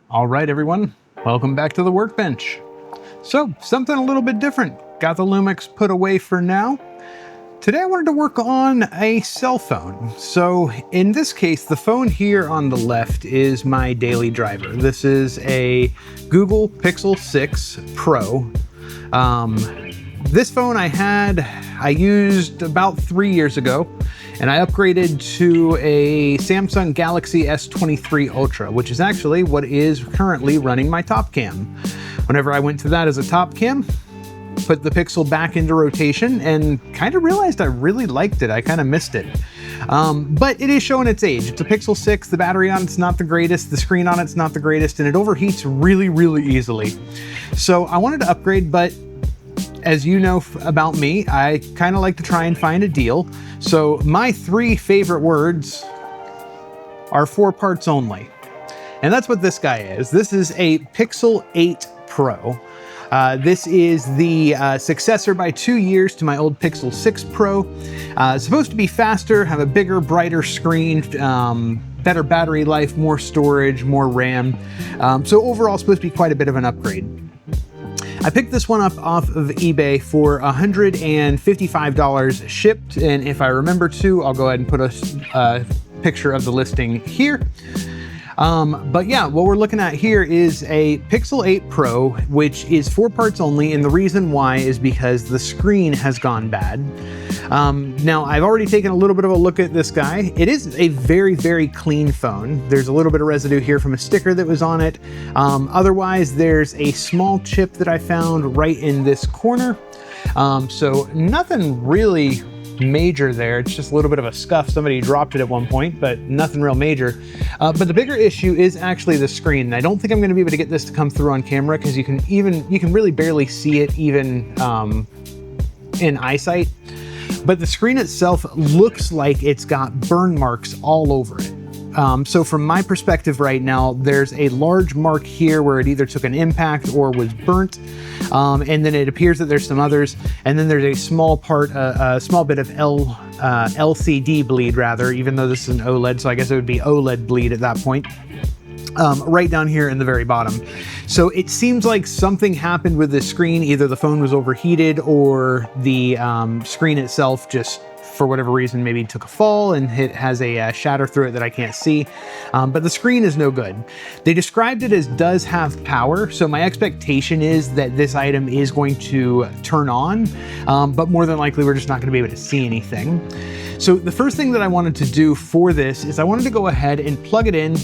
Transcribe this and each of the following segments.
All right, everyone, welcome back to the workbench. So, something a little bit different. Got the Lumix put away for now. Today I wanted to work on a cell phone. So in this case, the phone here on the left is my daily driver. This is a Google Pixel 6 Pro. This phone I used about 3 years ago, and I upgraded to a Samsung Galaxy S23 Ultra, which is actually what is currently running my top cam. Whenever I went to that as a top cam, put the Pixel back into rotation and kind of realized I really liked it. I kind of missed it. But it is showing its age. It's a Pixel 6, the battery on it's not the greatest, the screen on it's not the greatest, and it overheats really, really easily. So I wanted to upgrade, but as you know about me, I kind of like to try and find a deal. So my 3 favorite words are 4 parts only. And that's what this guy is. This is a Pixel 8 Pro. This is the successor by 2 years to my old Pixel 6 Pro. Supposed to be faster, have a bigger, brighter screen, better battery life, more storage, more RAM. So overall, supposed to be quite a bit of an upgrade. I picked this one up off of eBay for $155 shipped, and if I remember to, I'll go ahead and put a picture of the listing here. But yeah, what we're looking at here is a Pixel 8 Pro, which is 4 parts only, and the reason why is because the screen has gone bad. Now, I've already taken a little bit of a look at this guy. It is a very, very clean phone. There's a little bit of residue here from a sticker that was on it. Otherwise, there's a small chip that I found right in this corner. So nothing really major there. It's just a little bit of a scuff. Somebody dropped it at one point, but nothing real major. But the bigger issue is actually the screen. And I don't think I'm going to be able to get this to come through on camera because you can really barely see it even in eyesight. But the screen itself looks like it's got burn marks all over it. So from my perspective right now, there's a large mark here where it either took an impact or was burnt. And then it appears that there's some others. And then there's a small bit of LCD bleed rather, even though this is an OLED. So I guess it would be OLED bleed at that point. Right down here in the very bottom. So it seems like something happened with the screen. Either the phone was overheated or the screen itself just, for whatever reason, maybe took a fall and it has a shatter through it that I can't see. But the screen is no good. They described it as does have power, so my expectation is that this item is going to turn on, but more than likely we're just not going to be able to see anything. So the first thing that I wanted to do for this is I wanted to go ahead and plug it in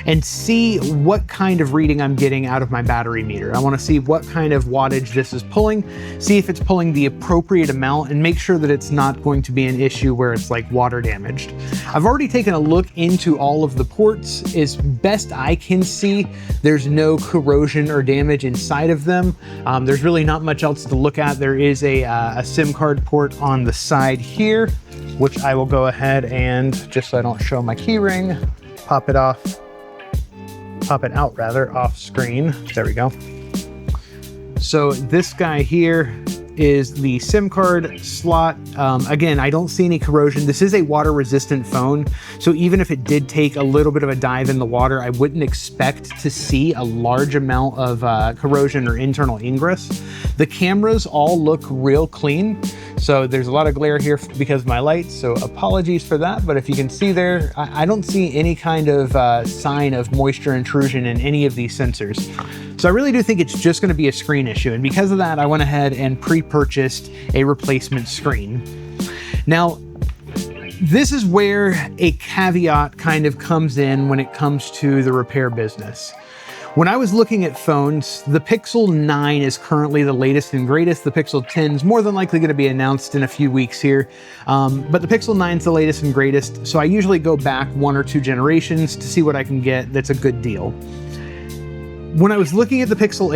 and see what kind of reading I'm getting out of my battery meter. I wanna see what kind of wattage this is pulling, see if it's pulling the appropriate amount, and make sure that it's not going to be an issue where it's like water damaged. I've already taken a look into all of the ports. As best I can see, there's no corrosion or damage inside of them. There's really not much else to look at. There is a SIM card port on the side here, which I will go ahead and, just so I don't show my key ring, pop it out off screen. There we go. So this guy here is the SIM card slot. Again, I don't see any corrosion. This is a water resistant phone. So even if it did take a little bit of a dive in the water, I wouldn't expect to see a large amount of corrosion or internal ingress. The cameras all look real clean. So there's a lot of glare here because of my lights, so apologies for that. But if you can see there, I don't see any kind of sign of moisture intrusion in any of these sensors. So I really do think it's just gonna be a screen issue. And because of that, I went ahead and pre-purchased a replacement screen. Now, this is where a caveat kind of comes in when it comes to the repair business. When I was looking at phones, the Pixel 9 is currently the latest and greatest. The Pixel 10 is more than likely going to be announced in a few weeks here. But the Pixel 9 is the latest and greatest, so I usually go back 1 or 2 generations to see what I can get that's a good deal. When I was looking at the Pixel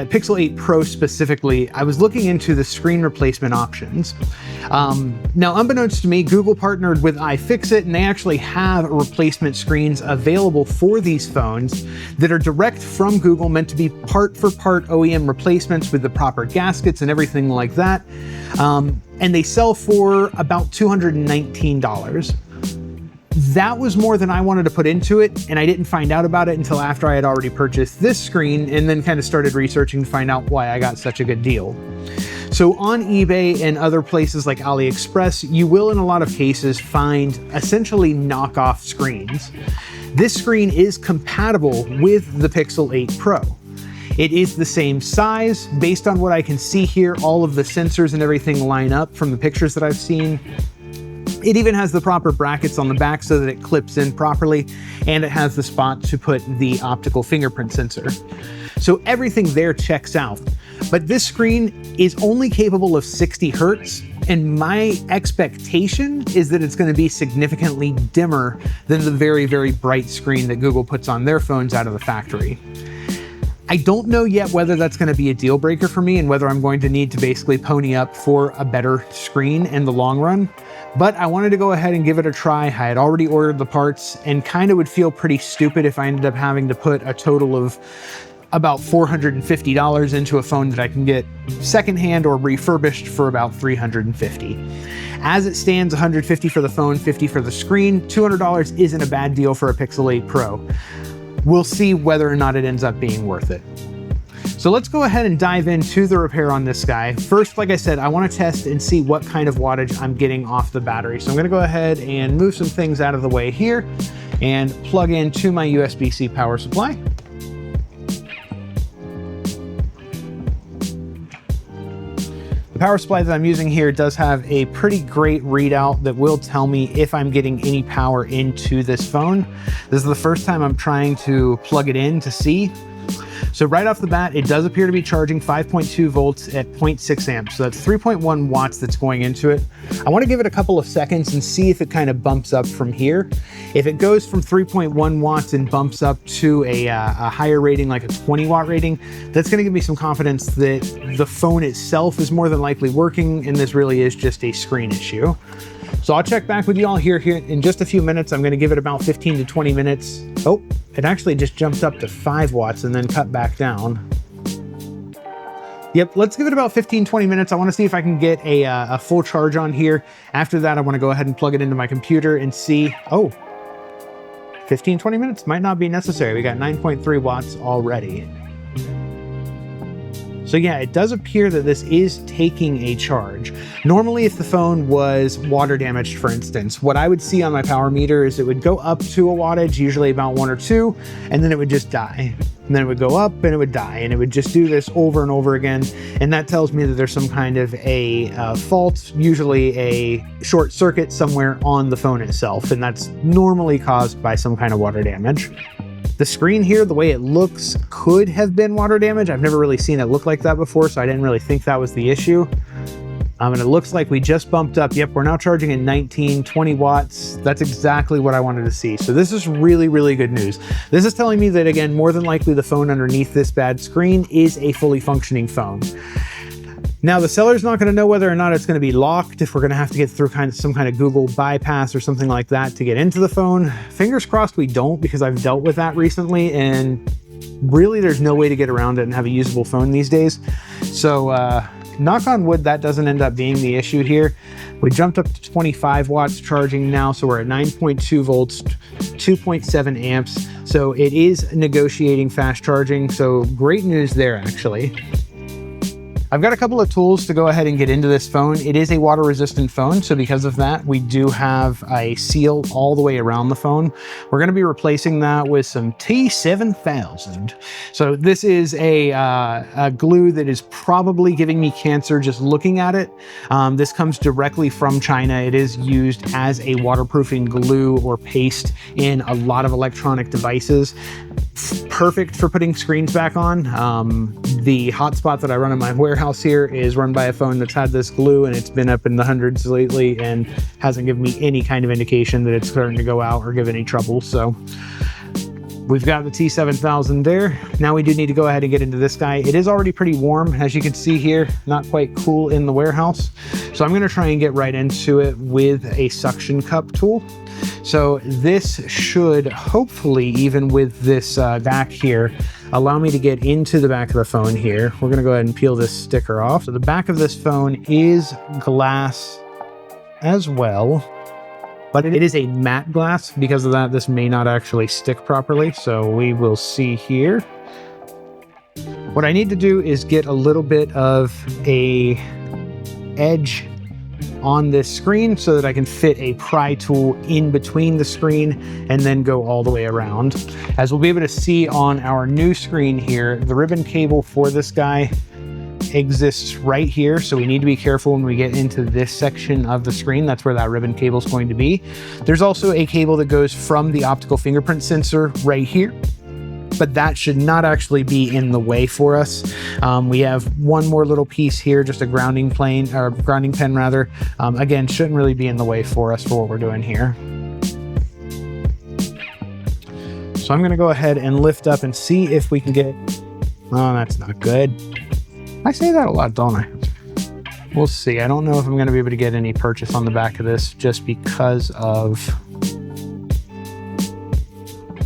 Pixel 8 Pro specifically, I was looking into the screen replacement options. Now, unbeknownst to me, Google partnered with iFixit, and they actually have replacement screens available for these phones that are direct from Google, meant to be part for part OEM replacements with the proper gaskets and everything like that. And they sell for about $219. That was more than I wanted to put into it, and I didn't find out about it until after I had already purchased this screen and then kind of started researching to find out why I got such a good deal. So on eBay and other places like AliExpress, you will in a lot of cases find essentially knockoff screens. This screen is compatible with the Pixel 8 Pro. It is the same size. Based on what I can see here, all of the sensors and everything line up from the pictures that I've seen. It even has the proper brackets on the back so that it clips in properly, and it has the spot to put the optical fingerprint sensor. So everything there checks out. But this screen is only capable of 60 Hertz, and my expectation is that it's going to be significantly dimmer than the very, very bright screen that Google puts on their phones out of the factory. I don't know yet whether that's going to be a deal breaker for me and whether I'm going to need to basically pony up for a better screen in the long run, but I wanted to go ahead and give it a try. I had already ordered the parts and kind of would feel pretty stupid if I ended up having to put a total of about $450 into a phone that I can get secondhand or refurbished for about $350. As it stands, $150 for the phone, $50 for the screen. $200 isn't a bad deal for a Pixel 8 Pro. We'll see whether or not it ends up being worth it. So let's go ahead and dive into the repair on this guy. First, like I said, I want to test and see what kind of wattage I'm getting off the battery. So I'm going to go ahead and move some things out of the way here and plug into my USB-C power supply. The power supply that I'm using here does have a pretty great readout that will tell me if I'm getting any power into this phone. This is the first time I'm trying to plug it in to see. So right off the bat, it does appear to be charging 5.2 volts at 0.6 amps. So that's 3.1 watts that's going into it. I want to give it a couple of seconds and see if it kind of bumps up from here. If it goes from 3.1 watts and bumps up to a higher rating, like a 20 watt rating, that's going to give me some confidence that the phone itself is more than likely working and this really is just a screen issue. So I'll check back with you all here in just a few minutes. I'm going to give it about 15 to 20 minutes. Oh, it actually just jumped up to 5 watts and then cut back down. Yep, let's give it about 15, 20 minutes. I want to see if I can get a full charge on here. After that, I want to go ahead and plug it into my computer and see, oh, 15, 20 minutes might not be necessary. We got 9.3 watts already. So yeah, it does appear that this is taking a charge. Normally, if the phone was water damaged, for instance, what I would see on my power meter is it would go up to a wattage, usually about 1 or 2, and then it would just die. And then it would go up and it would die, and it would just do this over and over again. And that tells me that there's some kind of a fault, usually a short circuit somewhere on the phone itself. And that's normally caused by some kind of water damage. The screen here, the way it looks, could have been water damage. I've never really seen it look like that before, so I didn't really think that was the issue. And it looks like we just bumped up. Yep, we're now charging at 19, 20 watts. That's exactly what I wanted to see. So this is really, really good news. This is telling me that, again, more than likely the phone underneath this bad screen is a fully functioning phone. Now, the seller's not going to know whether or not it's going to be locked, if we're going to have to get through some kind of Google bypass or something like that to get into the phone. Fingers crossed we don't, because I've dealt with that recently, and really there's no way to get around it and have a usable phone these days. So knock on wood, that doesn't end up being the issue here. We jumped up to 25 watts charging now, so we're at 9.2 volts, 2.7 amps. So it is negotiating fast charging, so great news there, actually. I've got a couple of tools to go ahead and get into this phone. It is a water resistant phone, so because of that, we do have a seal all the way around the phone. We're going to be replacing that with some T7000. So this is a glue that is probably giving me cancer just looking at it. This comes directly from China. It is used as a waterproofing glue or paste in a lot of electronic devices. Perfect for putting screens back on. The hotspot that I run in my warehouse here is run by a phone that's had this glue, and it's been up in the hundreds lately and hasn't given me any kind of indication that it's starting to go out or give any trouble. So we've got the T7000 there. Now we do need to go ahead and get into this guy. It is already pretty warm, as you can see here, not quite cool in the warehouse. So I'm going to try and get right into it with a suction cup tool. So this should hopefully, even with this back here, allow me to get into the back of the phone here. We're going to go ahead and peel this sticker off. So the back of this phone is glass as well, but it is a matte glass. Because of that, this may not actually stick properly. So we will see here. What I need to do is get a little bit of a edge on this screen so that I can fit a pry tool in between the screen and then go all the way around. As we'll be able to see on our new screen here, the ribbon cable for this guy exists right here. So we need to be careful when we get into this section of the screen. That's where that ribbon cable is going to be. There's also a cable that goes from the optical fingerprint sensor right here, but that should not actually be in the way for us. We have one more little piece here, just a grounding plane, or grounding pin rather. Again, shouldn't really be in the way for us for what we're doing here. So I'm gonna go ahead and lift up and see if we can get, oh, that's not good. I say that a lot, don't I? We'll see. I don't know if I'm gonna be able to get any purchase on the back of this just because of,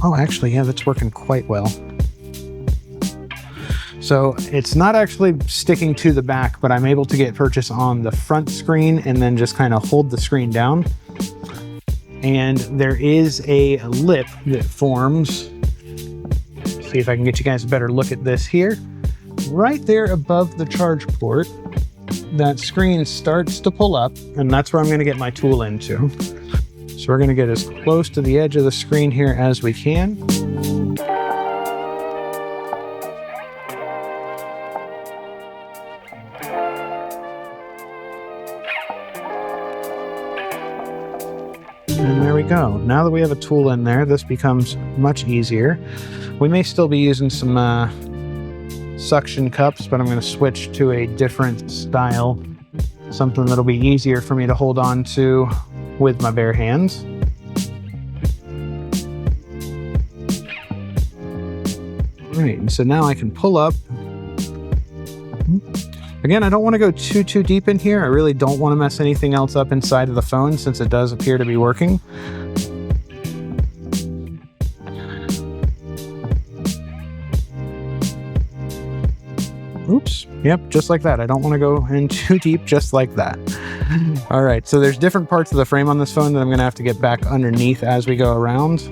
oh, actually, yeah, that's working quite well. So it's not actually sticking to the back, but I'm able to get purchase on the front screen and then just kind of hold the screen down. And there is a lip that forms. See if I can get you guys a better look at this here. Right there above the charge port, that screen starts to pull up, and that's where I'm going to get my tool into. So we're going to get as close to the edge of the screen here as we can. And there we go. Now that we have a tool in there, this becomes much easier. We may still be using some suction cups, but I'm going to switch to a different style. Something that'll be easier for me to hold on to with my bare hands. All right, and so now I can pull up. Again, I don't want to go too deep in here. I really don't want to mess anything else up inside of the phone since it does appear to be working. Oops. Yep, just like that. I don't want to go in too deep, just like that. All right, so there's different parts of the frame on this phone that I'm going to have to get back underneath as we go around.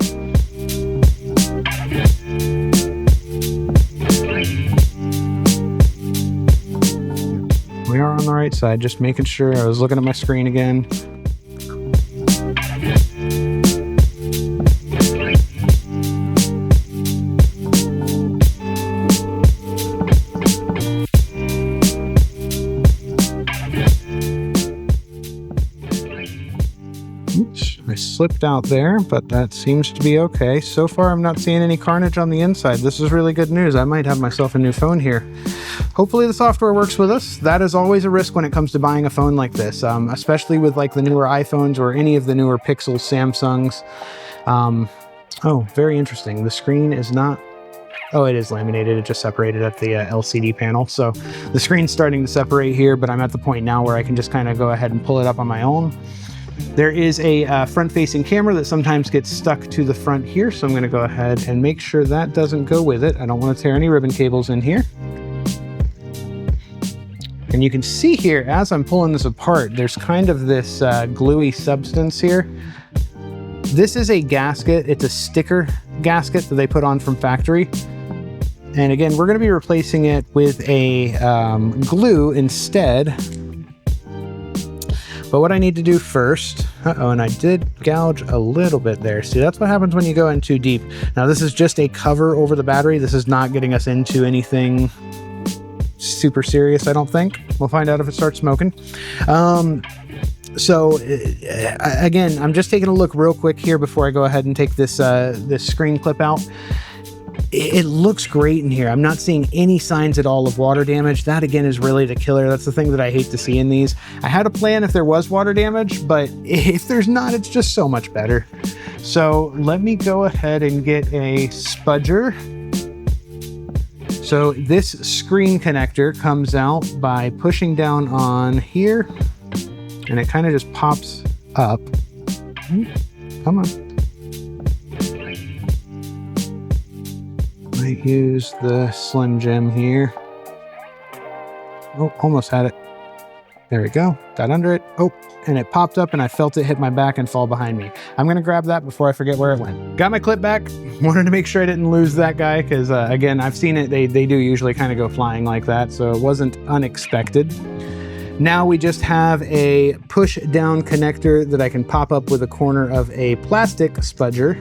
We are on the right side, just making sure. I was looking at my screen again. I slipped out there, but that seems to be okay. So far, I'm not seeing any carnage on the inside. This is really good news. I might have myself a new phone here. Hopefully the software works with us. That is always a risk when it comes to buying a phone like this, especially with like the newer iPhones or any of the newer Pixels, Samsungs. Oh, very interesting. The screen is not, oh, it is laminated. It just separated at the LCD panel. So the screen's starting to separate here, but I'm at the point now where I can just kind of go ahead and pull it up on my own. There is a front-facing camera that sometimes gets stuck to the front here, so I'm going to go ahead and make sure that doesn't go with it. I don't want to tear any ribbon cables in here. And you can see here, as I'm pulling this apart, there's kind of this gluey substance here. This is a gasket. It's a sticker gasket that they put on from factory. And again, we're going to be replacing it with a glue instead. But what I need to do first, and I did gouge a little bit there. See, that's what happens when you go in too deep. Now this is just a cover over the battery. This is not getting us into anything super serious, I don't think. We'll find out if it starts smoking. So again, I'm just taking a look real quick here before I go ahead and take this, this screen clip out. It looks great in here. I'm not seeing any signs at all of water damage. That again is really the killer. That's the thing that I hate to see in these. I had a plan if there was water damage, but if there's not, it's just so much better. So let me go ahead and get a spudger. So this screen connector comes out by pushing down on here, and it kind of just pops up. Come on. Might use the Slim Jim here. Oh, almost had it. There we go, got under it. Oh, and it popped up and I felt it hit my back and fall behind me. I'm gonna grab that before I forget where it went. Got my clip back. Wanted to make sure I didn't lose that guy because again, I've seen it, they do usually kind of go flying like that, so it wasn't unexpected. Now we just have a push down connector that I can pop up with a corner of a plastic spudger.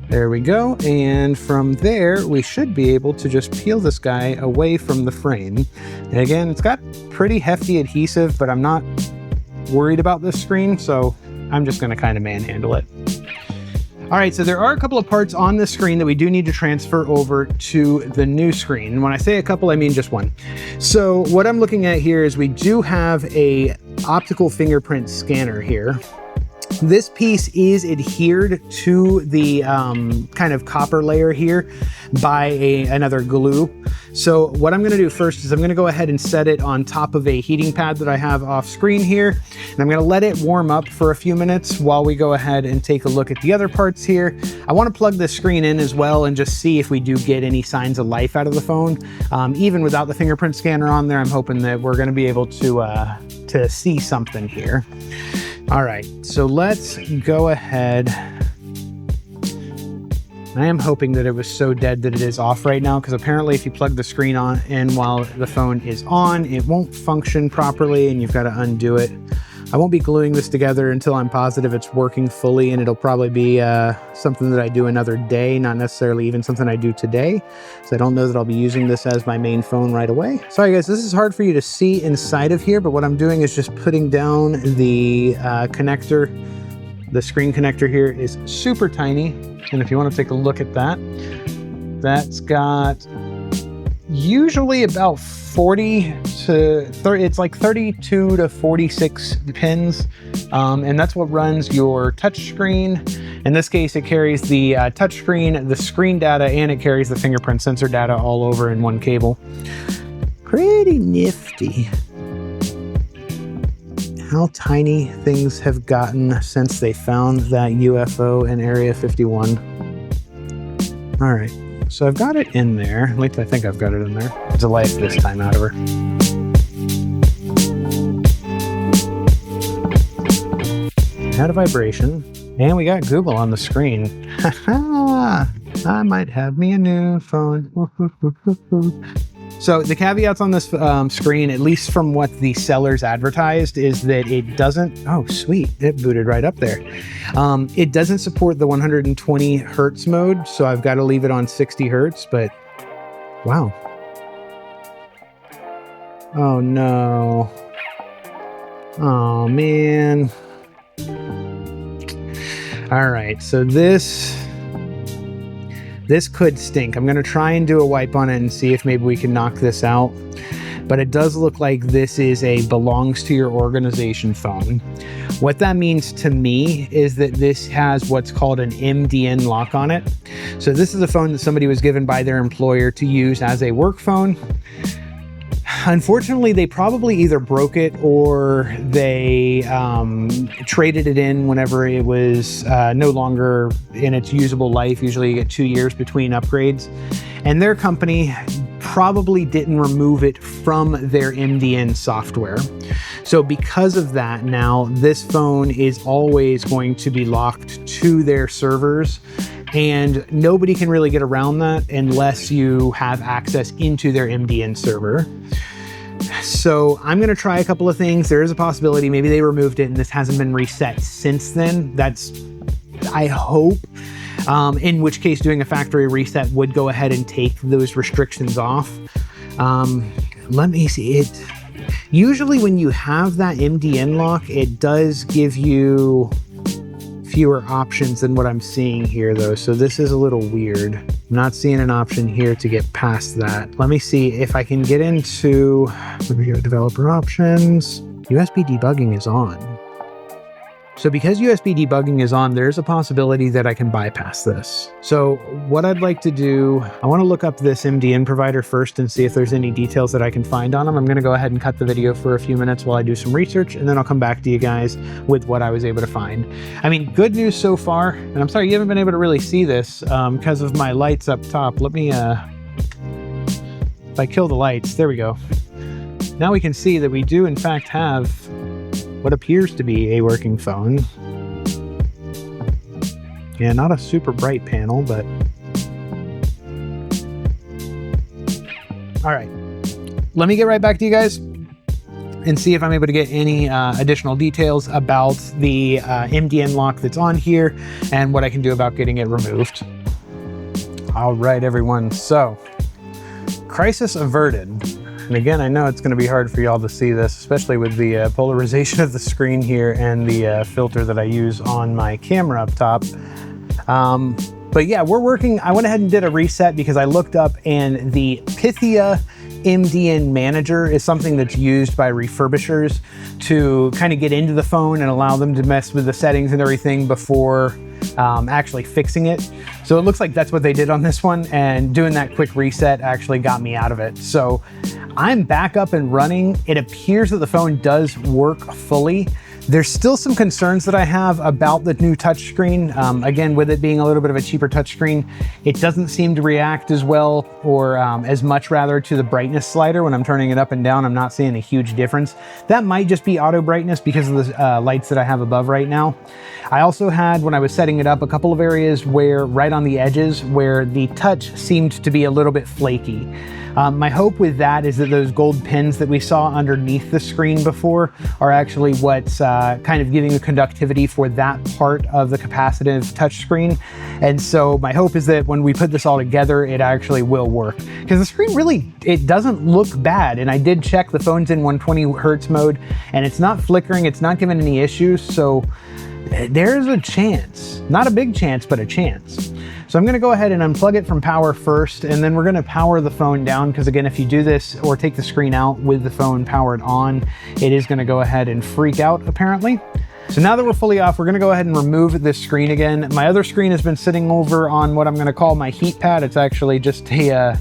There we go, and from there we should be able to just peel this guy away from the frame. And again, it's got pretty hefty adhesive, but I'm not worried about this screen, so I'm just gonna kind of manhandle it. All right, so there are a couple of parts on the screen that we do need to transfer over to the new screen. When I say a couple, I mean just one. So what I'm looking at here is we do have a optical fingerprint scanner here. This piece is adhered to the kind of copper layer here by another glue. So what I'm gonna do first is I'm gonna go ahead and set it on top of a heating pad that I have off screen here. And I'm gonna let it warm up for a few minutes while we go ahead and take a look at the other parts here. I wanna plug this screen in as well and just see if we do get any signs of life out of the phone. Even without the fingerprint scanner on there, I'm hoping that we're gonna be able to see something here. All right, so let's go ahead. I am hoping that it was so dead that it is off right now, because apparently if you plug the screen on in while the phone is on, it won't function properly and you've got to undo it. I won't be gluing this together until I'm positive it's working fully, and it'll probably be something that I do another day, not necessarily even something I do today. So I don't know that I'll be using this as my main phone right away. Sorry guys, this is hard for you to see inside of here, but what I'm doing is just putting down the connector. The screen connector here is super tiny. And if you want to take a look at that, that's got usually about 40 to 30, it's like 32 to 46 pins. And that's what runs your touch screen. In this case, it carries the touch screen, the screen data, and it carries the fingerprint sensor data all over in one cable. Pretty nifty. How tiny things have gotten since they found that UFO in Area 51. All right, so I've got it in there. At least I think I've got it in there. There's a life this time out of her. Had a vibration, and we got Google on the screen. I might have me a new phone. So the caveats on this screen, at least from what the sellers advertised, is that it doesn't, oh sweet, it booted right up there. It doesn't support the 120 Hertz mode, so I've got to leave it on 60 Hertz, but wow. Oh no. Oh man. All right, so this could stink. I'm gonna try and do a wipe on it and see if maybe we can knock this out. But it does look like this is a belongs to your organization phone. What that means to me is that this has what's called an MDN lock on it. So this is a phone that somebody was given by their employer to use as a work phone. Unfortunately, they probably either broke it or they traded it in whenever it was no longer in its usable life. Usually you get 2 years between upgrades. And their company probably didn't remove it from their MDN software. So because of that, now this phone is always going to be locked to their servers. And nobody can really get around that unless you have access into their MDN server. So I'm gonna try a couple of things. There is a possibility maybe they removed it and this hasn't been reset since then. That's, I hope, in which case doing a factory reset would go ahead and take those restrictions off. Let me see it. Usually when you have that MDN lock, it does give you fewer options than what I'm seeing here though. So this is a little weird. I'm not seeing an option here to get past that. Let me see if I can get into, let me go developer options. USB debugging is on. So because USB debugging is on, there's a possibility that I can bypass this. So what I'd like to do, I want to look up this MDN provider first and see if there's any details that I can find on them. I'm going to go ahead and cut the video for a few minutes while I do some research, and then I'll come back to you guys with what I was able to find. I mean, good news so far, and I'm sorry you haven't been able to really see this because of my lights up top. Let me, if I kill the lights, there we go. Now we can see that we do in fact have what appears to be a working phone. Yeah, not a super bright panel, but... All right, let me get right back to you guys and see if I'm able to get any additional details about the MDN lock that's on here and what I can do about getting it removed. All right, everyone, so crisis averted. And again, I know it's gonna be hard for y'all to see this, especially with the polarization of the screen here and the filter that I use on my camera up top. But yeah, we're working. I went ahead and did a reset because I looked up and the Pythia MDN Manager is something that's used by refurbishers to kind of get into the phone and allow them to mess with the settings and everything before actually fixing it. So it looks like that's what they did on this one, and doing that quick reset actually got me out of it. So I'm back up and running. It appears that the phone does work fully. There's still some concerns that I have about the new touchscreen. Again, with it being a little bit of a cheaper touchscreen, it doesn't seem to react as well, or as much rather, to the brightness slider. When I'm turning it up and down, I'm not seeing a huge difference. That might just be auto brightness because of the lights that I have above right now. I also had, when I was setting it up, a couple of areas where right on the edges where the touch seemed to be a little bit flaky. My hope with that is that those gold pins that we saw underneath the screen before are actually what's kind of giving the conductivity for that part of the capacitive touchscreen. And so my hope is that when we put this all together, it actually will work. Because the screen really, it doesn't look bad. And I did check, the phone's in 120 Hertz mode, and it's not flickering, it's not giving any issues. So there's a chance, not a big chance, but a chance. So I'm gonna go ahead and unplug it from power first, and then we're gonna power the phone down, because again, if you do this or take the screen out with the phone powered on, it is gonna go ahead and freak out apparently. So now that we're fully off, we're gonna go ahead and remove this screen again. My other screen has been sitting over on what I'm gonna call my heat pad. It's actually just a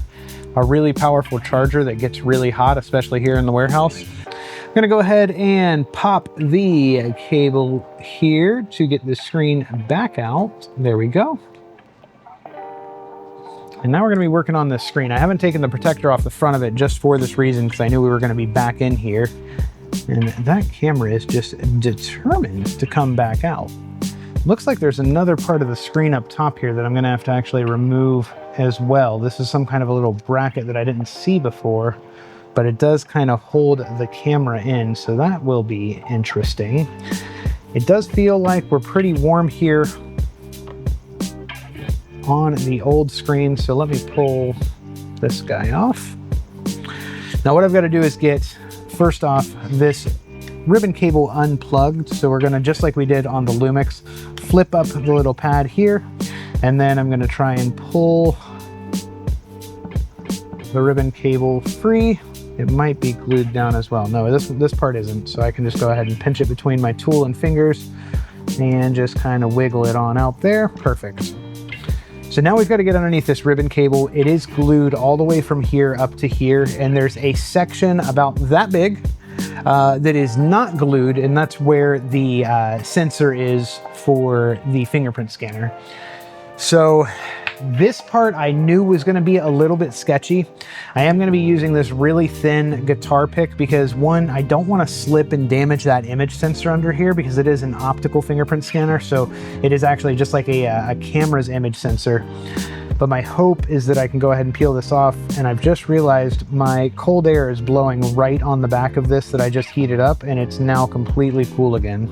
really powerful charger that gets really hot, especially here in the warehouse. I'm gonna go ahead and pop the cable here to get the screen back out. There we go. And now we're gonna be working on this screen. I haven't taken the protector off the front of it just for this reason, because I knew we were gonna be back in here. And that camera is just determined to come back out. Looks like there's another part of the screen up top here that I'm gonna have to actually remove as well. This is some kind of a little bracket that I didn't see before, but it does kind of hold the camera in, so that will be interesting. It does feel like we're pretty warm here on the old screen, so let me pull this guy off. Now what I've got to do is get, first off, this ribbon cable unplugged. So we're going to, just like we did on the Lumix, flip up the little pad here, and then I'm going to try and pull the ribbon cable free. It might be glued down as well. No, this part isn't, so I can just go ahead and pinch it between my tool and fingers and just kind of wiggle it on out there. Perfect. So now we've got to get underneath this ribbon cable. It is glued all the way from here up to here, and there's a section about that big that is not glued, and that's where the sensor is for the fingerprint scanner. So this part I knew was going to be a little bit sketchy. I am going to be using this really thin guitar pick because, one, I don't want to slip and damage that image sensor under here because it is an optical fingerprint scanner, so it is actually just like a camera's image sensor. But my hope is that I can go ahead and peel this off, and I've just realized my cold air is blowing right on the back of this that I just heated up, and it's now completely cool again.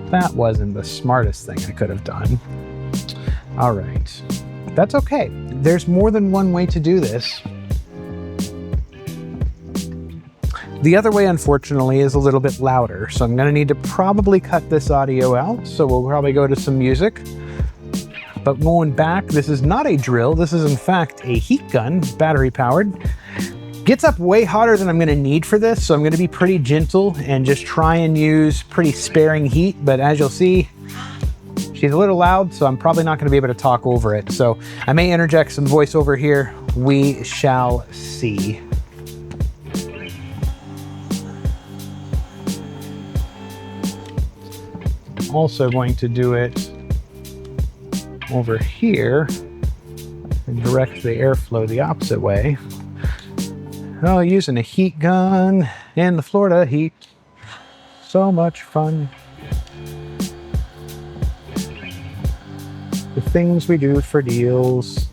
That wasn't the smartest thing I could have done. All right, that's okay. There's more than one way to do this. The other way, unfortunately, is a little bit louder, so I'm gonna need to probably cut this audio out, so we'll probably go to some music. But going back, this is not a drill, this is in fact a heat gun, battery powered. Gets up way hotter than I'm gonna need for this, so I'm gonna be pretty gentle and just try and use pretty sparing heat, but as you'll see, she's a little loud, so I'm probably not going to be able to talk over it. So I may interject some voiceover here. We shall see. I'm also going to do it over here and direct the airflow the opposite way. Oh, using a heat gun in the Florida heat. So much fun. The things we do for deals.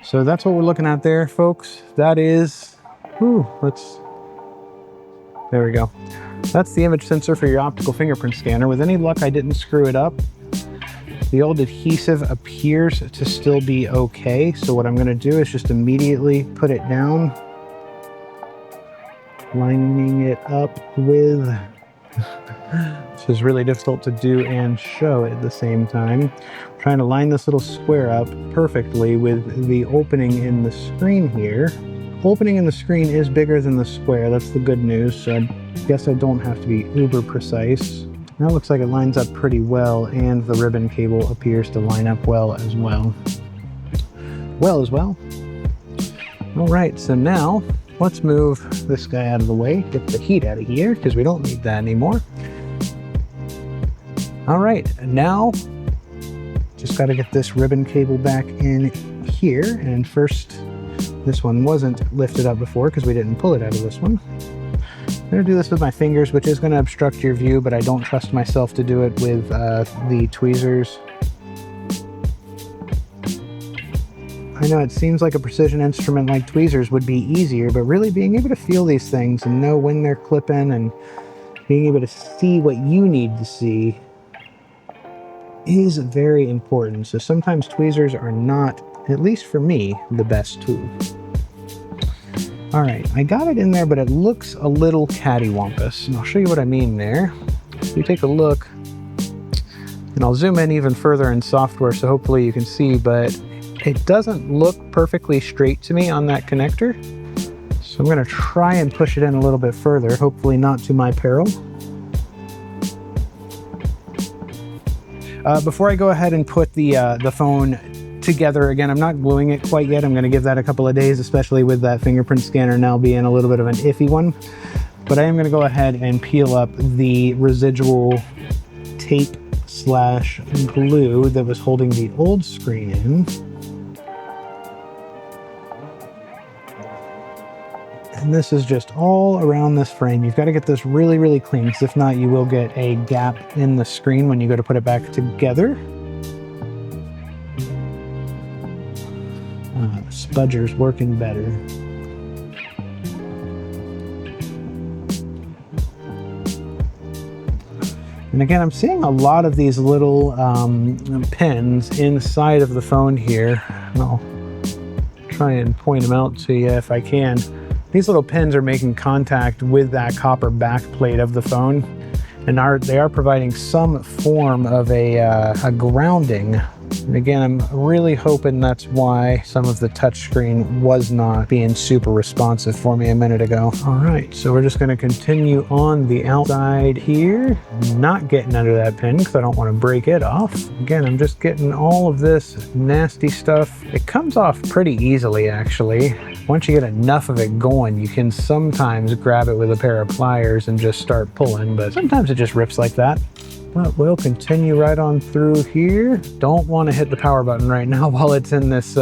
So that's what we're looking at there, folks. That is, there we go. That's the image sensor for your optical fingerprint scanner. With any luck, I didn't screw it up. The old adhesive appears to still be okay. So what I'm gonna do is just immediately put it down, lining it up with, this is really difficult to do and show at the same time. I'm trying to line this little square up perfectly with the opening in the screen here. Opening in the screen is bigger than the square. That's the good news. So I guess I don't have to be uber precise. That looks like it lines up pretty well, and the ribbon cable appears to line up well as well. All right, so now let's move this guy out of the way, get the heat out of here, because we don't need that anymore. All right, now just got to get this ribbon cable back in here. And first, this one wasn't lifted up before because we didn't pull it out of this one. I'm gonna do this with my fingers, which is gonna obstruct your view, but I don't trust myself to do it with the tweezers. I know it seems like a precision instrument like tweezers would be easier, but really being able to feel these things and know when they're clipping and being able to see what you need to see is very important. So sometimes tweezers are not, at least for me, the best tool. All right, I got it in there, but it looks a little cattywampus, and I'll show you what I mean there. If you take a look, and I'll zoom in even further in software so hopefully you can see, but it doesn't look perfectly straight to me on that connector. So I'm gonna try and push it in a little bit further, hopefully not to my peril. Before I go ahead and put the phone together again, I'm not gluing it quite yet. I'm going to give that a couple of days, especially with that fingerprint scanner now being a little bit of an iffy one. But I am going to go ahead and peel up the residual tape / glue that was holding the old screen in. And this is just all around this frame. You've got to get this really, really clean, because if not, you will get a gap in the screen when you go to put it back together. The spudger's working better. And again, I'm seeing a lot of these little pins inside of the phone here. And I'll try and point them out to you if I can. These little pins are making contact with that copper backplate of the phone, and they are providing some form of a grounding. And again, I'm really hoping that's why some of the touchscreen was not being super responsive for me a minute ago. All right, so we're just going to continue on the outside here, not getting under that pin because I don't want to break it off. Again, I'm just getting all of this nasty stuff. It comes off pretty easily, actually. Once you get enough of it going, you can sometimes grab it with a pair of pliers and just start pulling, but sometimes it just rips like that. But we'll continue right on through here. Don't want to hit the power button right now while it's in this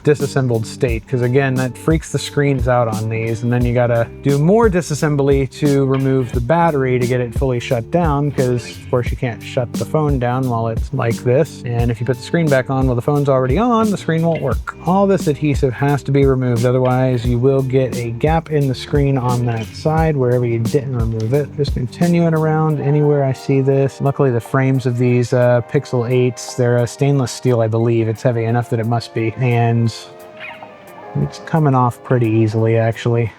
disassembled state, because again, that freaks the screens out on these, and then you gotta do more disassembly to remove the battery to get it fully shut down, because of course you can't shut the phone down while it's like this. And if you put the screen back on while the phone's already on, the screen won't work. All this adhesive has to be removed, otherwise you will get a gap in the screen on that side wherever you didn't remove it. Just continuing around anywhere I see this. Luckily, the frames of these Pixel 8s, they're stainless steel, I believe. It's heavy enough that it must be. And it's coming off pretty easily, actually.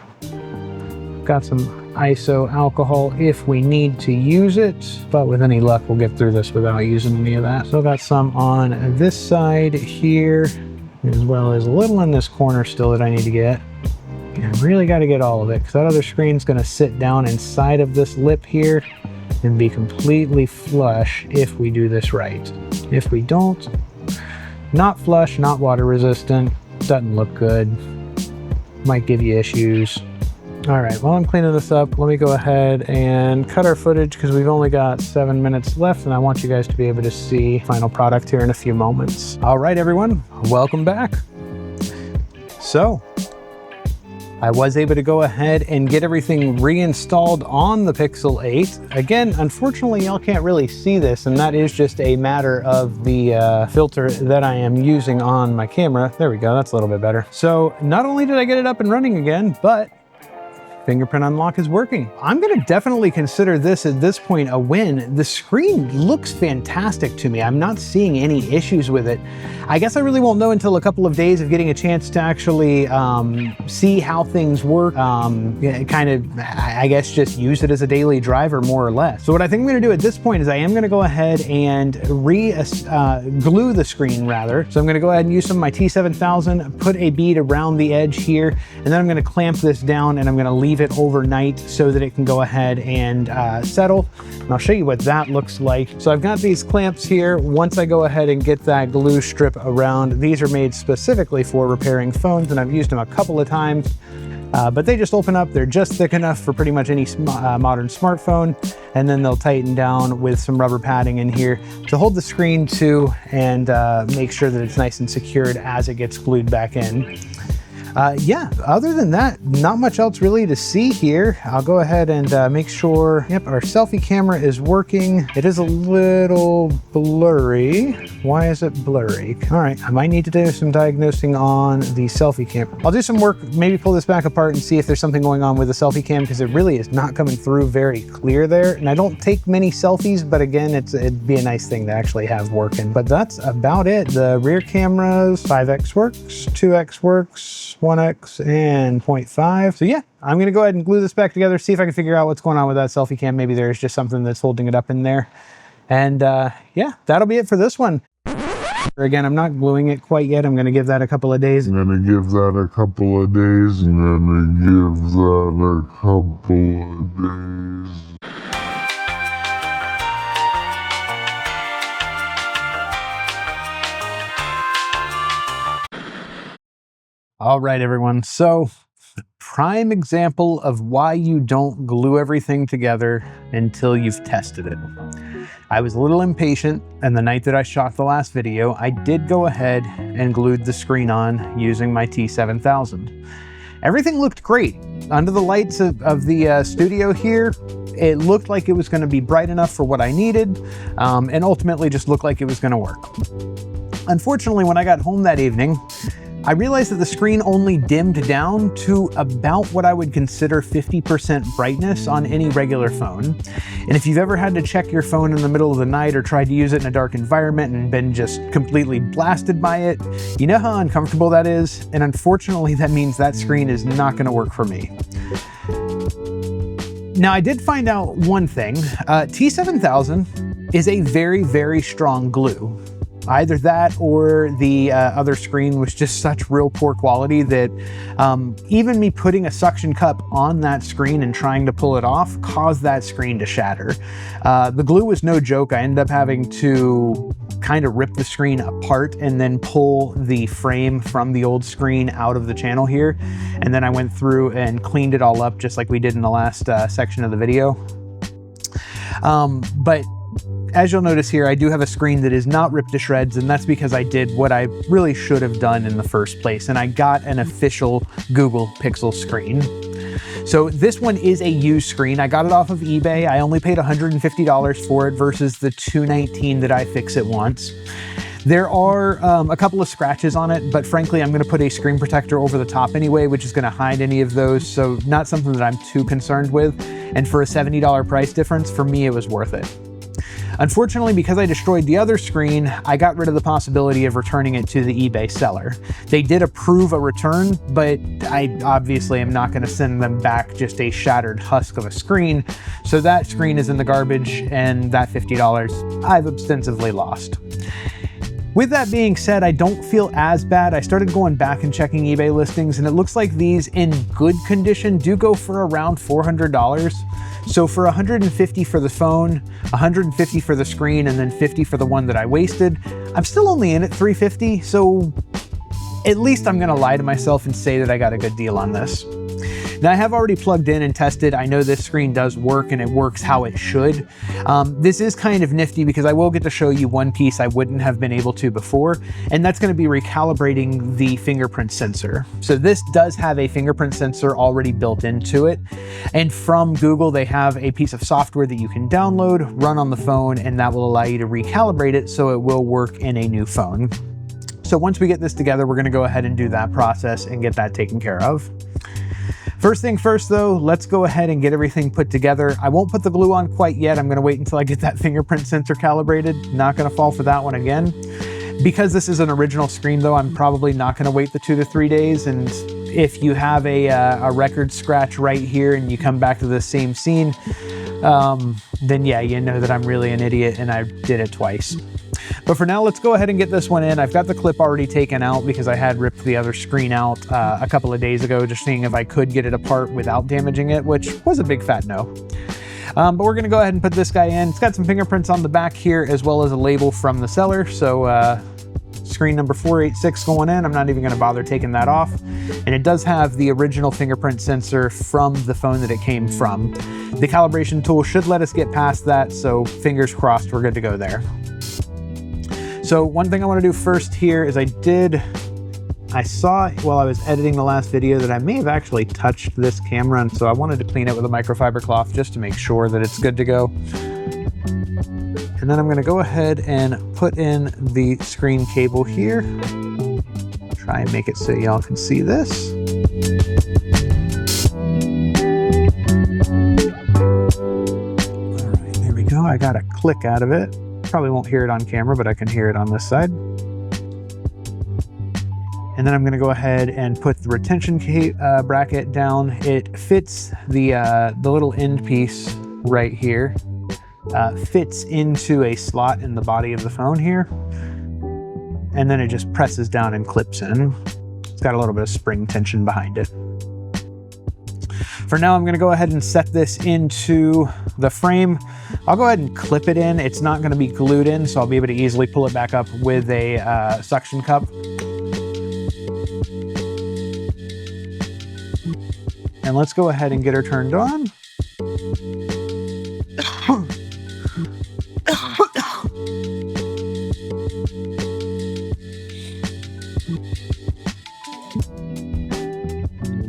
Got some ISO alcohol if we need to use it, but with any luck, we'll get through this without using any of that. Still got some on this side here, as well as a little in this corner still that I need to get. And I really got to get all of it, because that other screen's going to sit down inside of this lip here and be completely flush if we do this right. If we don't, not flush, not water resistant, doesn't look good. might give you issues. All right, while I'm cleaning this up, let me go ahead and cut our footage because we've only got 7 minutes left and I want you guys to be able to see final product here in a few moments. All right, everyone, welcome back. So I was able to go ahead and get everything reinstalled on the Pixel 8. Again, unfortunately, y'all can't really see this, and that is just a matter of the filter that I am using on my camera. There we go, that's a little bit better. So not only did I get it up and running again, but fingerprint unlock is working. I'm gonna definitely consider this at this point a win. The screen looks fantastic to me. I'm not seeing any issues with it. I guess I really won't know until a couple of days of getting a chance to actually see how things work. Kind of, I guess, just use it as a daily driver more or less. So what I think I'm gonna do at this point is I am gonna go ahead and glue the screen rather. So I'm gonna go ahead and use some of my T7000, put a bead around the edge here, and then I'm gonna clamp this down and I'm gonna leave it overnight so that it can go ahead and settle. And I'll show you what that looks like. So I've got these clamps here. Once I go ahead and get that glue strip around, these are made specifically for repairing phones and I've used them a couple of times, but they just open up. They're just thick enough for pretty much any modern smartphone, and then they'll tighten down with some rubber padding in here to hold the screen to and make sure that it's nice and secured as it gets glued back in. Yeah, other than that, not much else really to see here. I'll go ahead and make sure, yep, our selfie camera is working. It is a little blurry. Why is it blurry? All right, I might need to do some diagnosing on the selfie camera. I'll do some work, maybe pull this back apart and see if there's something going on with the selfie cam because it really is not coming through very clear there. And I don't take many selfies, but again, it'd be a nice thing to actually have working. But that's about it. The rear cameras, 5x works, 2x works, 1x and 0.5. So yeah, I'm gonna go ahead and glue this back together, see if I can figure out what's going on with that selfie cam. Maybe there's just something that's holding it up in there. And yeah, that'll be it for this one. Again, I'm not gluing it quite yet. I'm gonna give that a couple of days. All right, everyone. So prime example of why you don't glue everything together until you've tested it. I was a little impatient, and the night that I shot the last video, I did go ahead and glued the screen on using my T7000. Everything looked great. Under the lights of the studio here, it looked like it was gonna be bright enough for what I needed, and ultimately just looked like it was gonna work. Unfortunately, when I got home that evening, I realized that the screen only dimmed down to about what I would consider 50% brightness on any regular phone. And if you've ever had to check your phone in the middle of the night or tried to use it in a dark environment and been just completely blasted by it, you know how uncomfortable that is. And unfortunately, that means that screen is not going to work for me. Now, I did find out one thing. T7000 is a very, very strong glue. Either that or the other screen was just such real poor quality that even me putting a suction cup on that screen and trying to pull it off caused that screen to shatter. The glue was no joke. I ended up having to kind of rip the screen apart and then pull the frame from the old screen out of the channel here. And then I went through and cleaned it all up just like we did in the last section of the video. But as you'll notice here, I do have a screen that is not ripped to shreds, and that's because I did what I really should have done in the first place, and I got an official Google Pixel screen. So this one is a used screen. I got it off of eBay. I only paid $150 for it versus the $219 that iFixit wants. There are a couple of scratches on it, but frankly, I'm gonna put a screen protector over the top anyway, which is gonna hide any of those, so not something that I'm too concerned with. And for a $70 price difference, for me, it was worth it. Unfortunately, because I destroyed the other screen, I got rid of the possibility of returning it to the eBay seller. They did approve a return, but I obviously am not gonna send them back just a shattered husk of a screen. So that screen is in the garbage, and that $50 I've ostensibly lost. With that being said, I don't feel as bad. I started going back and checking eBay listings, and it looks like these in good condition do go for around $400. So for $150 for the phone, $150 for the screen, and then $50 for the one that I wasted, I'm still only in at $350. So at least I'm gonna lie to myself and say that I got a good deal on this. Now I have already plugged in and tested. I know this screen does work and it works how it should. This is kind of nifty because I will get to show you one piece I wouldn't have been able to before, and that's going to be recalibrating the fingerprint sensor. So this does have a fingerprint sensor already built into it. And from Google, they have a piece of software that you can download, run on the phone, and that will allow you to recalibrate it so it will work in a new phone. So once we get this together, we're going to go ahead and do that process and get that taken care of. First thing first though, let's go ahead and get everything put together. I won't put the glue on quite yet. I'm gonna wait until I get that fingerprint sensor calibrated. Not gonna fall for that one again. Because this is an original screen though, I'm probably not gonna wait the 2 to 3 days. And if you have a record scratch right here and you come back to the same scene, then yeah, you know that I'm really an idiot and I did it twice. But for now, let's go ahead and get this one in. I've got the clip already taken out because I had ripped the other screen out a couple of days ago, just seeing if I could get it apart without damaging it, which was a big fat no. But we're gonna go ahead and put this guy in. It's got some fingerprints on the back here, as well as a label from the seller. So screen number 486 going in. I'm not even gonna bother taking that off. And it does have the original fingerprint sensor from the phone that it came from. The calibration tool should let us get past that, so fingers crossed we're good to go there. So one thing I want to do first here is I saw while I was editing the last video that I may have actually touched this camera, and so I wanted to clean it with a microfiber cloth just to make sure that it's good to go. And then I'm going to go ahead and put in the screen cable here. Try and make it so y'all can see this. All right, there we go. I got a click out of it. Probably won't hear it on camera, but I can hear it on this side. And then I'm going to go ahead and put the retention bracket down. It fits the little end piece right here. Fits into a slot in the body of the phone here. And then it just presses down and clips in. It's got a little bit of spring tension behind it. For now, I'm gonna go ahead and set this into the frame. I'll go ahead and clip it in. It's not gonna be glued in, so I'll be able to easily pull it back up with a suction cup. And let's go ahead and get her turned on.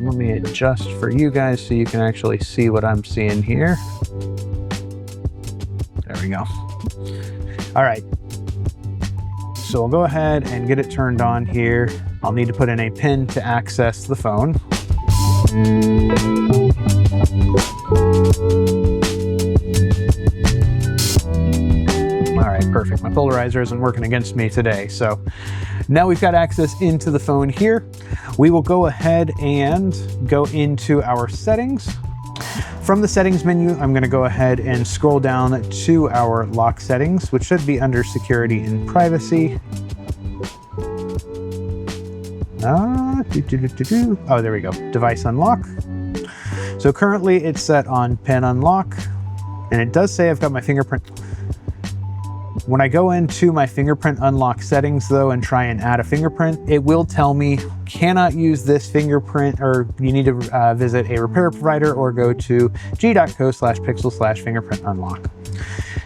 Let me adjust for you guys so you can actually see what I'm seeing here. There we go. All right. So we'll go ahead and get it turned on here. I'll need to put in a pin to access the phone. All right, perfect. My polarizer isn't working against me today. So now we've got access into the phone here. We will go ahead and go into our settings. From the settings menu, I'm going to go ahead and scroll down to our lock settings, which should be under security and privacy. Oh, there we go. Device unlock. So currently it's set on pin unlock, and it does say I've got my fingerprint. When I go into my fingerprint unlock settings though and try and add a fingerprint, it will tell me cannot use this fingerprint, or you need to visit a repair provider or go to g.co/pixel/fingerprint unlock.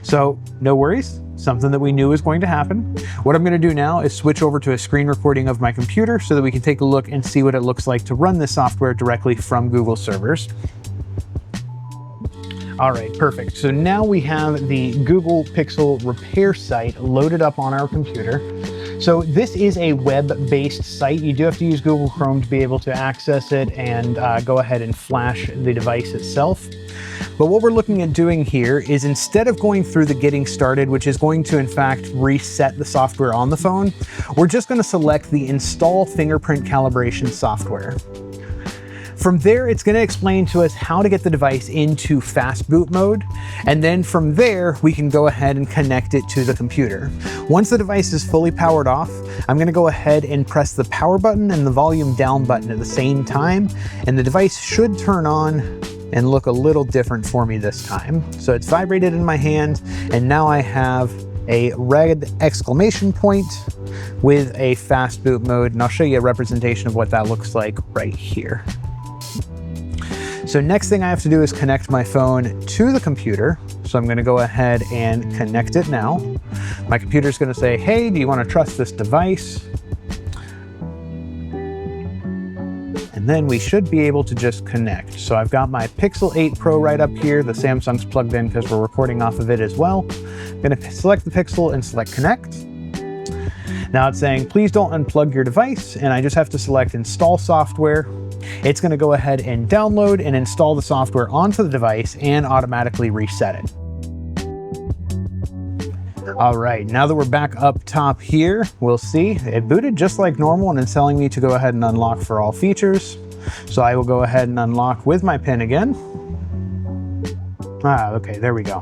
So no worries, something that we knew was going to happen. What I'm going to do now is switch over to a screen recording of my computer so that we can take a look and see what it looks like to run this software directly from Google servers. All right, perfect. So now we have the Google Pixel repair site loaded up on our computer. So this is a web-based site. You do have to use Google Chrome to be able to access it and go ahead and flash the device itself. But what we're looking at doing here is, instead of going through the getting started, which is going to in fact reset the software on the phone, we're just going to select the install fingerprint calibration software. From there, it's going to explain to us how to get the device into fast boot mode. And then from there, we can go ahead and connect it to the computer. Once the device is fully powered off, I'm going to go ahead and press the power button and the volume down button at the same time. And the device should turn on and look a little different for me this time. So it's vibrated in my hand, and now I have a red exclamation point with a fast boot mode, and I'll show you a representation of what that looks like right here. So next thing I have to do is connect my phone to the computer. So I'm gonna go ahead and connect it now. My computer's gonna say, hey, do you wanna trust this device? And then we should be able to just connect. So I've got my Pixel 8 Pro right up here. The Samsung's plugged in because we're recording off of it as well. I'm gonna select the Pixel and select connect. Now it's saying, please don't unplug your device, and I just have to select install software. It's gonna go ahead and download and install the software onto the device and automatically reset it. All right, now that we're back up top here, we'll see it booted just like normal, and it's telling me to go ahead and unlock for all features. So I will go ahead and unlock with my PIN again. Okay, there we go.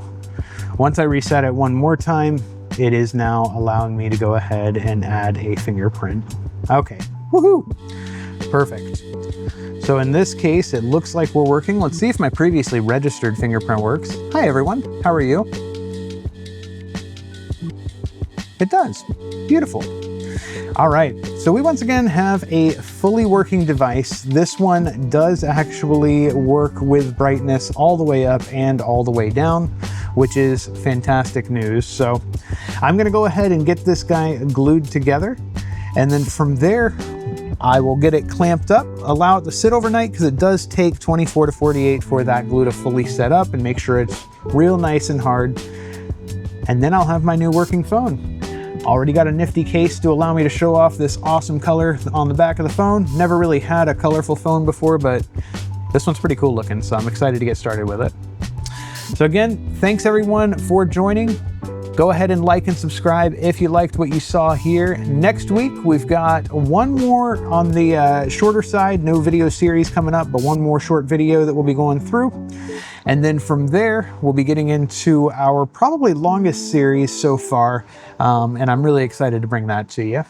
Once I reset it one more time, it is now allowing me to go ahead and add a fingerprint. Okay, woohoo, perfect. So in this case, it looks like we're working. Let's see if my previously registered fingerprint works. Hi everyone, how are you? It does, beautiful. All right, so we once again have a fully working device. This one does actually work with brightness all the way up and all the way down, which is fantastic news. So I'm gonna go ahead and get this guy glued together, and then from there, I will get it clamped up, allow it to sit overnight, because it does take 24 to 48 for that glue to fully set up, and make sure it's real nice and hard. And then I'll have my new working phone. Already got a nifty case to allow me to show off this awesome color on the back of the phone. Never really had a colorful phone before, but this one's pretty cool looking, so I'm excited to get started with it. So again, thanks everyone for joining. Go ahead and like and subscribe if you liked what you saw here. Next week, we've got one more on the shorter side, no video series coming up, but one more short video that we'll be going through. And then from there, we'll be getting into our probably longest series so far, and I'm really excited to bring that to you.